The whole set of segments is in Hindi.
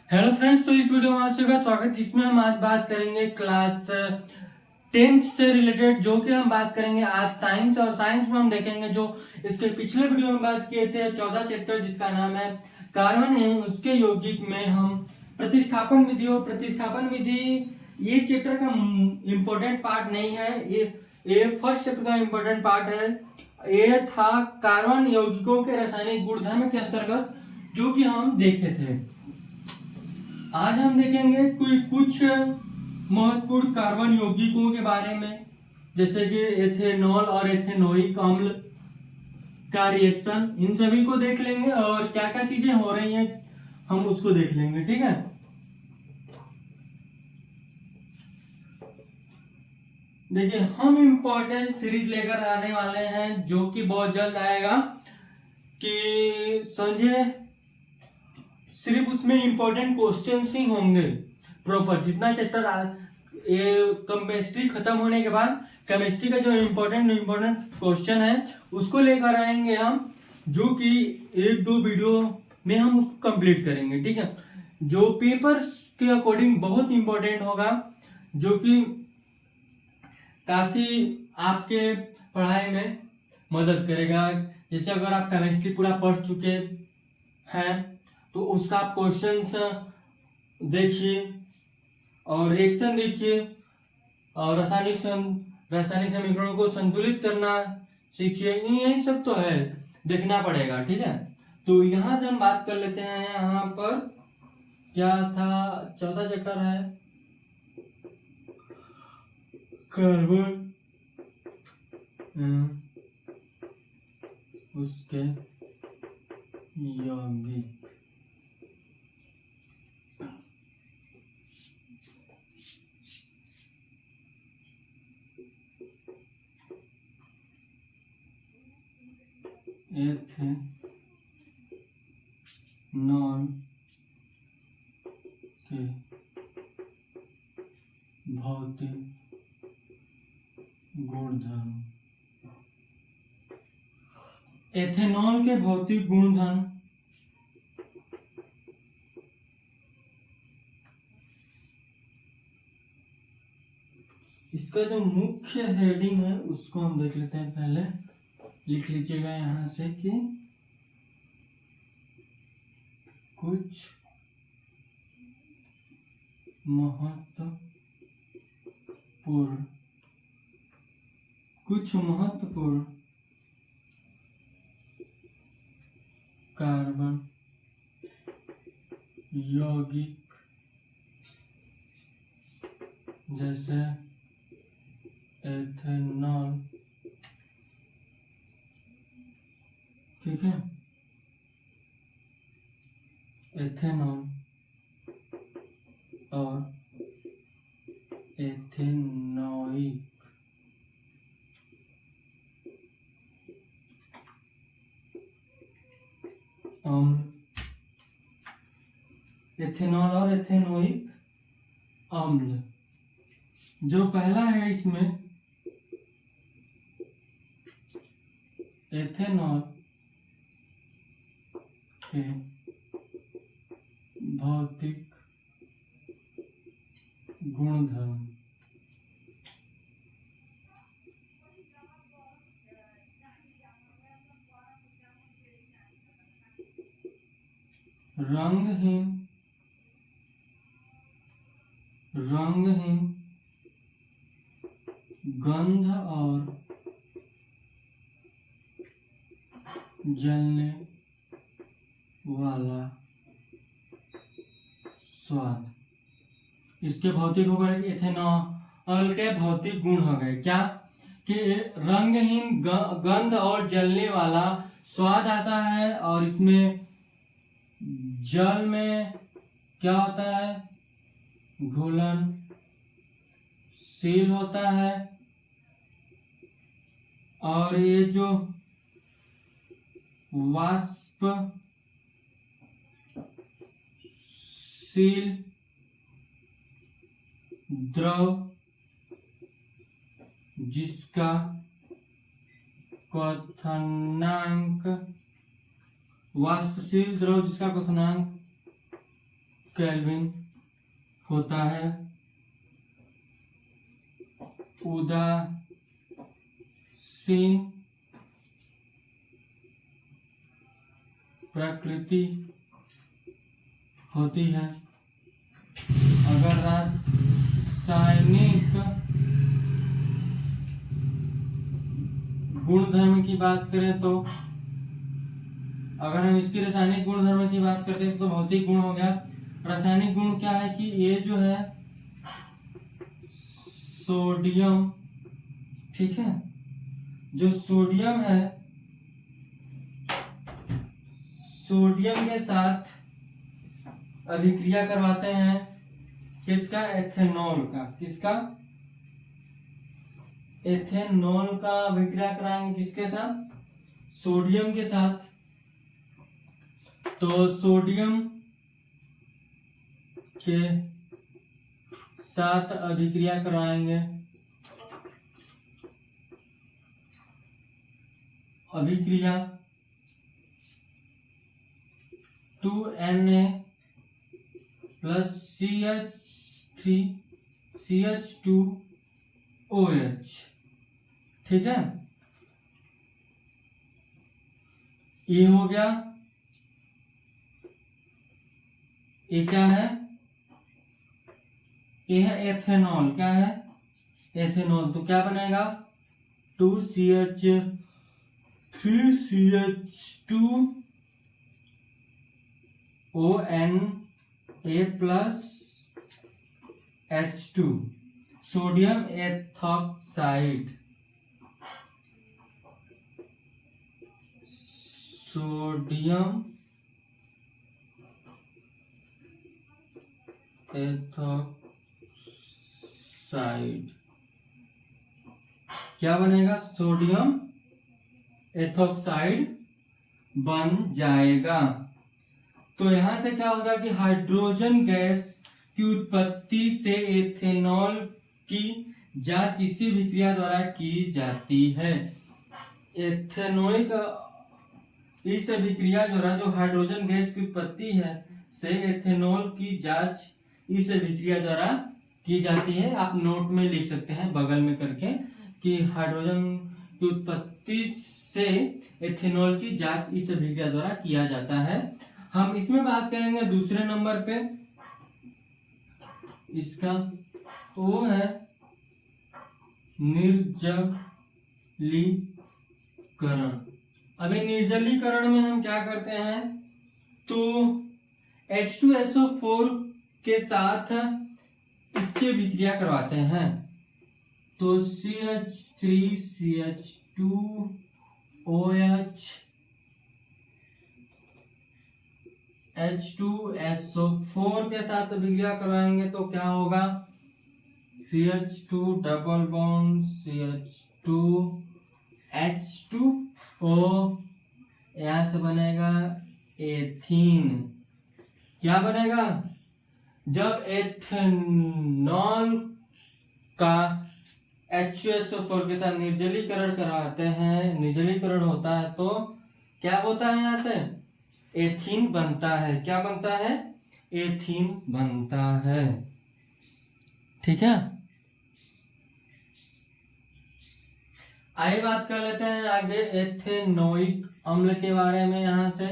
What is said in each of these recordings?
हेलो फ्रेंड्स, तो इस वीडियो में आप सभी का स्वागत, जिसमें हम आज बात करेंगे क्लास 10th से रिलेटेड, जो कि हम बात करेंगे आज साइंस। और साइंस में हम देखेंगे जो इसके पिछले वीडियो में बात किए थे 14 चैप्टर, जिसका नाम है कार्बन एवं उसके यौगिक में हम प्रतिस्थापन विधि और प्रतिस्थापन विधि। ये चैप्टर का इम्पोर्टेंट पार्ट नहीं है, ये फर्स्ट चैप्टर का इम्पोर्टेंट पार्ट है। ये था कार्बन यौगिकों के रासायनिक गुणधर्म के अंतर्गत, जो कि हम देखे थे। आज हम देखेंगे कुछ महत्वपूर्ण कार्बन यौगिकों के बारे में, जैसे कि एथेनॉल और एथेनोइक अम्ल का रिएक्शन, इन सभी को देख लेंगे और क्या क्या चीजें हो रही हैं हम उसको देख लेंगे। ठीक है, देखिए हम इम्पोर्टेंट सीरीज लेकर आने वाले हैं, जो कि बहुत जल्द आएगा। कि समझिए सिर्फ उसमें इंपॉर्टेंट क्वेश्चंस ही होंगे प्रॉपर। जितना चैप्टर ये केमिस्ट्री खत्म होने के बाद केमिस्ट्री का जो इम्पोर्टेंट क्वेश्चन है उसको लेकर आएंगे हम, जो कि एक दो वीडियो में हम उसको कंप्लीट करेंगे। ठीक है, जो पेपर के अकॉर्डिंग बहुत इंपॉर्टेंट होगा, जो कि काफी आपके पढ़ाई में मदद करेगा। जैसे अगर आप केमिस्ट्री पूरा पढ़ चुके हैं तो उसका आप क्वेश्चंस देखिए और रिएक्शन देखिए और रासायनिक समीकरणों को संतुलित करना सीखिए। यही सब तो है, देखना पड़ेगा। ठीक है, तो यहाँ से हम बात कर लेते हैं। यहाँ पर क्या था, चौथा चैप्टर है कार्बन उसके यौगिक। एथेनॉल के भौतिक गुणधर्म। एथेनॉल के भौतिक गुणधर्म इसका जो मुख्य हेडिंग है उसको हम देख लेते हैं। पहले लिख लीजिएगा यहां से कि कुछ महत्वपूर्ण कार्बन यौगिक जैसे एथेनॉल। ठीक है, एथेनॉल और एथेनोइक अम्ल। एथेनॉल और एथेनोइक अम्ल, जो पहला है इसमें एथेनॉल के भौतिक गुणधर्म। रंगहीन गंध और जलने वाला स्वाद। इसके भौतिक हो गए, एथेनॉल के भौतिक गुण हो गए क्या, कि रंगहीन गंध और जलने वाला स्वाद आता है। और इसमें जल में क्या होता है, घुलनशील होता है। और ये जो वाष्पशील द्रव जिसका क्वथनांक वाष्पशील द्रव जिसका क्वथनांक केल्विन होता है। उदासीन प्रकृति होती है। अगर रासायनिक गुणधर्म की बात करें तो अगर हम इसकी रासायनिक गुणधर्म की बात करते हैं तो भौतिक गुण हो गया। रासायनिक गुण क्या है कि ये जो है सोडियम, ठीक है, जो सोडियम है, सोडियम के साथ अभिक्रिया करवाते हैं किसका, एथेनॉल का। किसका, एथेनॉल का अभिक्रिया कराएंगे किसके साथ, सोडियम के साथ। तो सोडियम के साथ अभिक्रिया कराएंगे, अभिक्रिया 2Na प्लस CH3CH2OH, ठीक है। ये हो गया, ये क्या है, ये है एथेनॉल। क्या है, एथेनॉल। तो क्या बनेगा, 2CH3CH2ONA plus H2, sodium ethoxide, sodium ethoxide. क्या बनेगा, सोडियम एथॉक्साइड बन जाएगा। तो यहां से क्या होगा कि हाइड्रोजन गैस की उत्पत्ति से एथेनॉल की जांच इसी विक्रिया द्वारा की जाती है। एथेनॉइक इस विक्रिया द्वारा जो हाइड्रोजन गैस की उत्पत्ति है से एथेनॉल की जांच इस विक्रिया द्वारा की जाती है। आप नोट में लिख सकते हैं बगल में करके कि हाइड्रोजन की उत्पत्ति से एथेनॉल की जांच इस विक्रिया द्वारा किया जाता है। हम इसमें बात करेंगे दूसरे नंबर पे, इसका वो है निर्जलीकरण। अभी निर्जलीकरण में हम क्या करते हैं, तो H2SO4 के साथ इसके विक्रिया करवाते हैं। तो CH3CH2OH H2SO4 के साथ विक्रिया करवाएंगे तो क्या होगा, CH2 डबल बॉन्ड CH2H2O, यहां से बनेगा एथीन। क्या बनेगा, जब एथेनॉल का H2SO4 के साथ निर्जलीकरण कराते हैं, निर्जलीकरण होता है तो क्या होता है, यहां से एथीन बनता है। क्या बनता है, एथीन बनता है, ठीक है। आइए बात कर लेते हैं आगे एथेनोइक अम्ल के बारे में। यहां से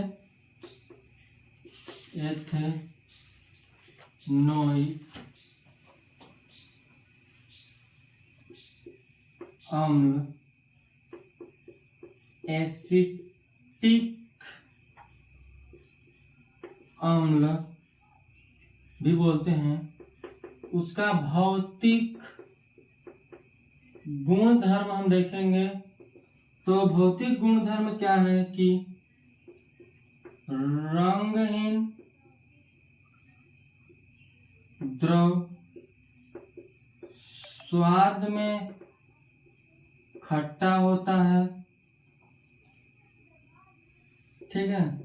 एथेनोइक अम्ल एसिटिक अम्ल भी बोलते हैं। उसका भौतिक गुणधर्म हम देखेंगे तो भौतिक गुणधर्म क्या है कि रंगहीन द्रव, स्वाद में खट्टा होता है, ठीक है,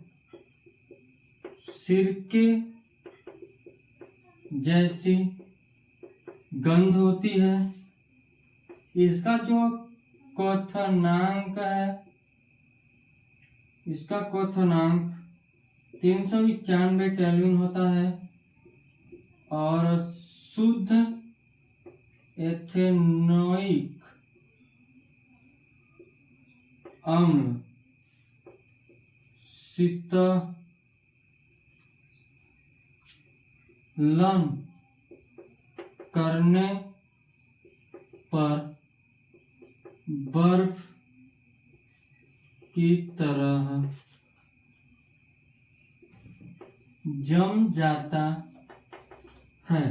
सिरके जैसी गंध होती है। इसका जो क्वथनांक है, इसका क्वथनांक 391 केल्विन होता है। और शुद्ध एथेनोइक अम्ल शीतलन करने पर बर्फ की तरह जम जाता है।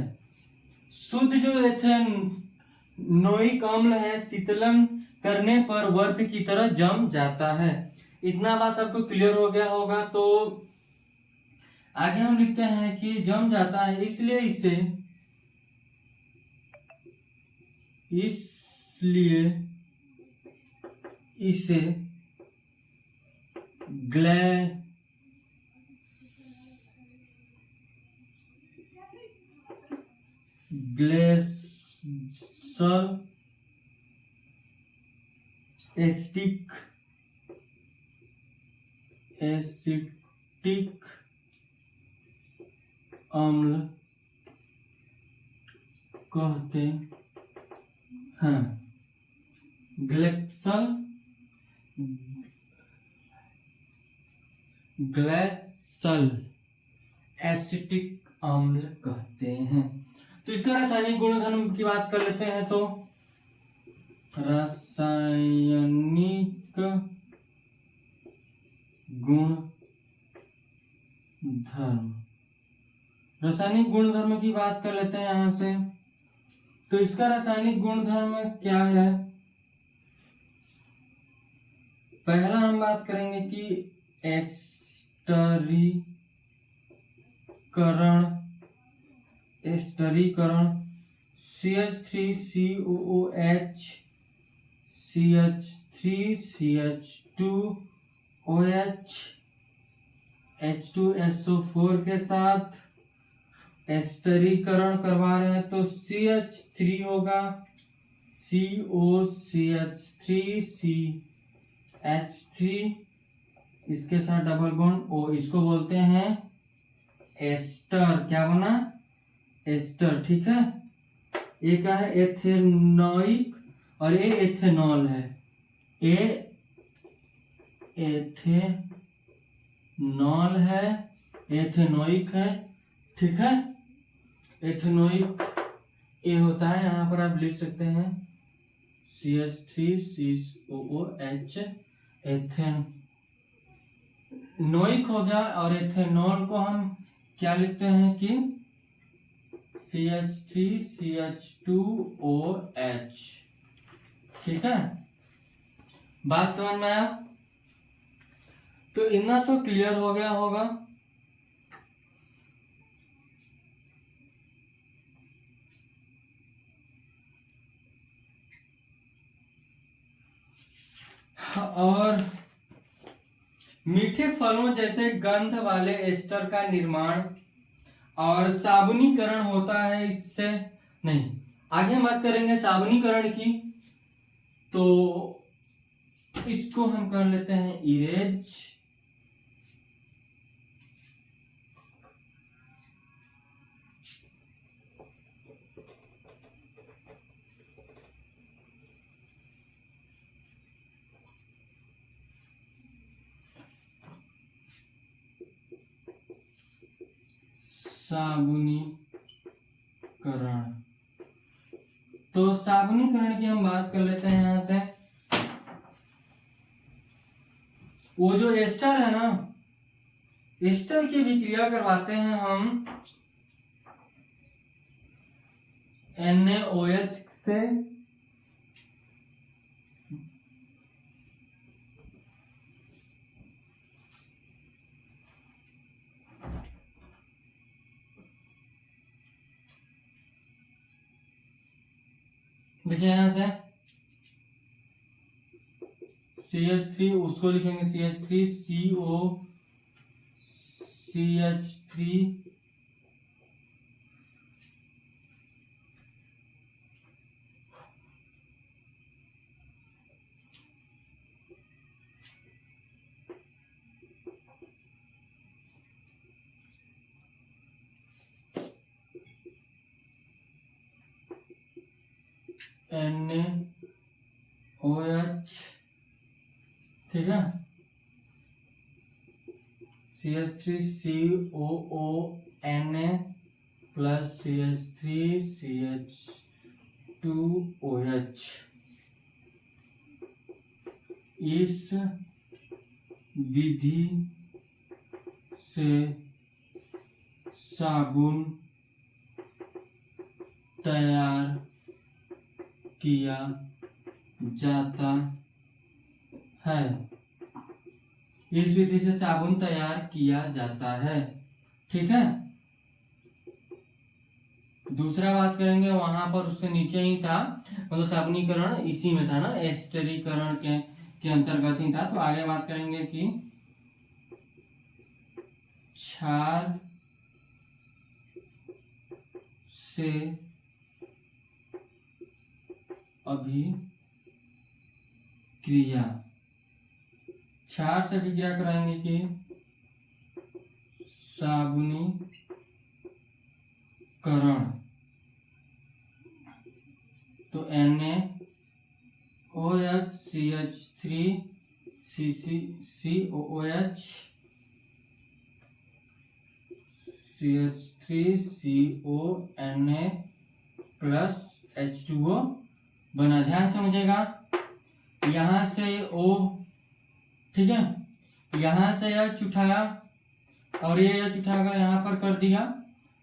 शुद्ध जो एथेनोइक अम्ल है शीतलन करने पर बर्फ की तरह जम जाता है। इतना बात आपको क्लियर हो गया होगा। तो आगे हम लिखते हैं कि जम जाता है, इसलिए इसे ग्लेशियल एसिटिक अम्ल कहते हैं। ग्लेशियल एसिटिक अम्ल कहते हैं। तो इसका रासायनिक गुणधर्म की बात कर लेते हैं। तो रासायनिक गुणधर्म की बात कर लेते हैं यहां से। तो इसका रासायनिक गुणधर्म क्या है? पहला हम बात करेंगे कि एस्टरीकरण CH3COOH CH3CH2OH H2SO4 के साथ एस्टरीकरण करवा रहे हैं। तो CH3 होगा COCH3CH3 इसके साथ डबल बॉन्ड O, इसको बोलते हैं एस्टर। क्या बना? एस्टर। ठीक है। ये क्या है? एथेनोइक और ये एथेनॉल है। ये एथेनॉल है, एथेनोइक है। ठीक है। एथेनोइक ये होता है, यहाँ पर आप लिख सकते हैं CH3COOH एथेनोइक हो गया। और एथेनॉल को हम क्या लिखते हैं कि CH3CH2OH। ठीक है। बात समझ में आया? तो इतना तो क्लियर हो गया होगा। और मीठे फलों जैसे गंध वाले एस्टर का निर्माण और साबुनीकरण होता है इससे। नहीं, आगे हम बात करेंगे साबुनीकरण की। तो इसको हम कर लेते हैं इरेज। साबुनीकरण। तो साबुनीकरण की हम बात कर लेते हैं यहां से। वो जो एस्टर है ना, एस्टर की भी क्रिया करवाते हैं हम NaOH से। देखिए यहां से CH3 उसको लिखेंगे CH3COCH3 NaOH, ठीक है, CH3COO Na + CH3CH2OH। इस विधि से साबुन तैयार किया जाता है। इस विधि से साबुन तैयार किया जाता है, ठीक है। दूसरा बात करेंगे, वहां पर उसके नीचे ही था, मतलब साबुनीकरण इसी में था ना, एस्टरीकरण के अंतर्गत ही था। तो आगे बात करेंगे कि क्षार से अभिक्रिया, क्षार से अभिक्रिया कराएंगे कि साबुनीकरण। तो NaOH CH3COOH CH3CONA + H2O बना। ध्यान समझेगा, यहां से O, ठीक है, यहां से H उठाया और ये H उठाकर यहाँ पर कर दिया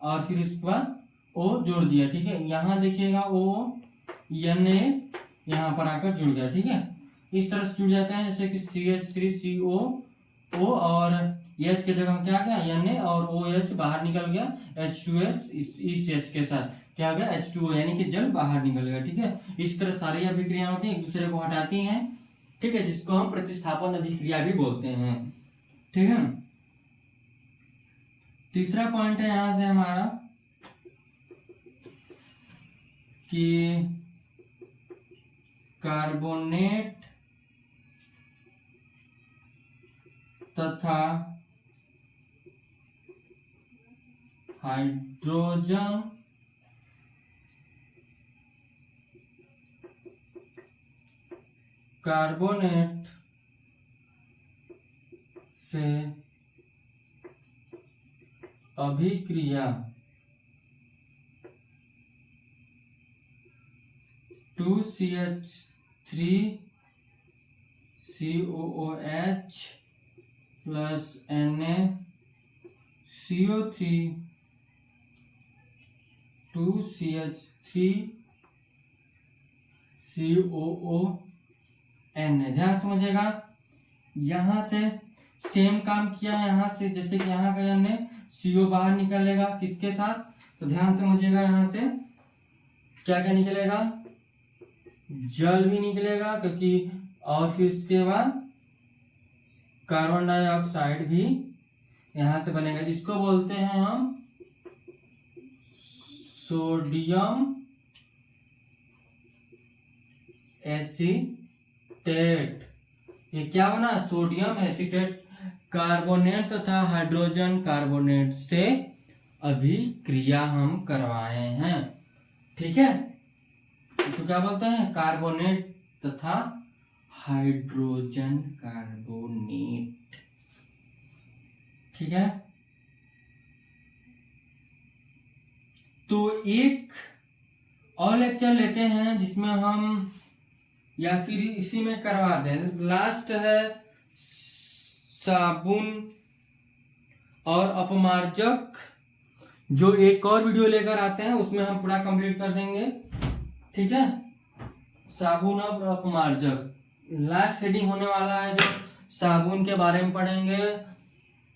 और फिर इसके बाद O जोड़ दिया, ठीक है। यहाँ देखिएगा O Na यहाँ पर आकर जुड़ गया, ठीक है। इस तरह से जुड़ जाते हैं, जैसे कि CH3COO और H की जगह क्या गया Na और OH बाहर निकल गया, H2H इस H के साथ क्या गया H2O, यानी कि जल बाहर निकल गया, ठीक है। इस तरह सारी अभिक्रिया होती है, एक दूसरे को हटाती हैं, ठीक है, जिसको हम प्रतिस्थापन अभिक्रिया भी बोलते हैं, ठीक है। तीसरा पॉइंट है यहां से हमारा कि कार्बोनेट तथा हाइड्रोजन कार्बोनेट से अभिक्रिया 2CH3COOH + NaCO3 2CH3COON। ध्यान समझिएगा, यहां से सेम काम किया है, यहां से जैसे कि यहाँ का हमने CO बाहर निकलेगा किसके साथ, तो ध्यान समझिएगा, यहां से क्या क्या निकलेगा, जल भी निकलेगा, क्योंकि और फिर इसके बाद कार्बन डाइऑक्साइड भी यहां से बनेगा। इसको बोलते हैं हम सोडियम एसीटेट। ये क्या बना, सोडियम एसीटेट कार्बोनेट तथा हाइड्रोजन कार्बोनेट से अभिक्रिया हम करवाए हैं, ठीक है। इसको क्या बोलते हैं, कार्बोनेट तथा हाइड्रोजन कार्बोनेट, ठीक है। तो एक और लेक्चर लेते हैं जिसमें हम, या फिर इसी में करवा दें, लास्ट है साबुन और अपमार्जक, जो एक और वीडियो लेकर आते हैं उसमें हम पूरा कंप्लीट कर देंगे, ठीक है। साबुन और अपमार्जक लास्ट हेडिंग होने वाला है, जो साबुन के बारे में पढ़ेंगे,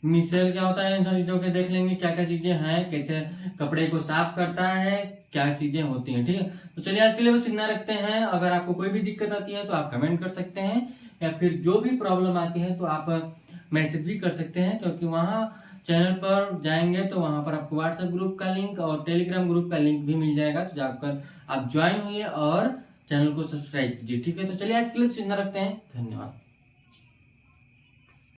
मिसेल क्या होता है, इन सब चीजों के देख लेंगे, क्या क्या चीजें हैं, कैसे कपड़े को साफ करता है, क्या चीजें होती हैं, ठीक है। तो चलिए आज के लिए बस इतना रखते हैं। अगर आपको कोई भी दिक्कत आती है तो आप कमेंट कर सकते हैं, या फिर जो भी प्रॉब्लम आती है तो आप मैसेज भी कर सकते हैं, क्योंकि वहाँ चैनल पर जाएंगे तो वहाँ पर आपको व्हाट्सएप ग्रुप का लिंक और टेलीग्राम ग्रुप का लिंक भी मिल जाएगा, तो जाकर आप ज्वाइन हुए और चैनल को सब्सक्राइब कीजिए, ठीक है। तो चलिए आज के लिए इतना रखते हैं, धन्यवाद।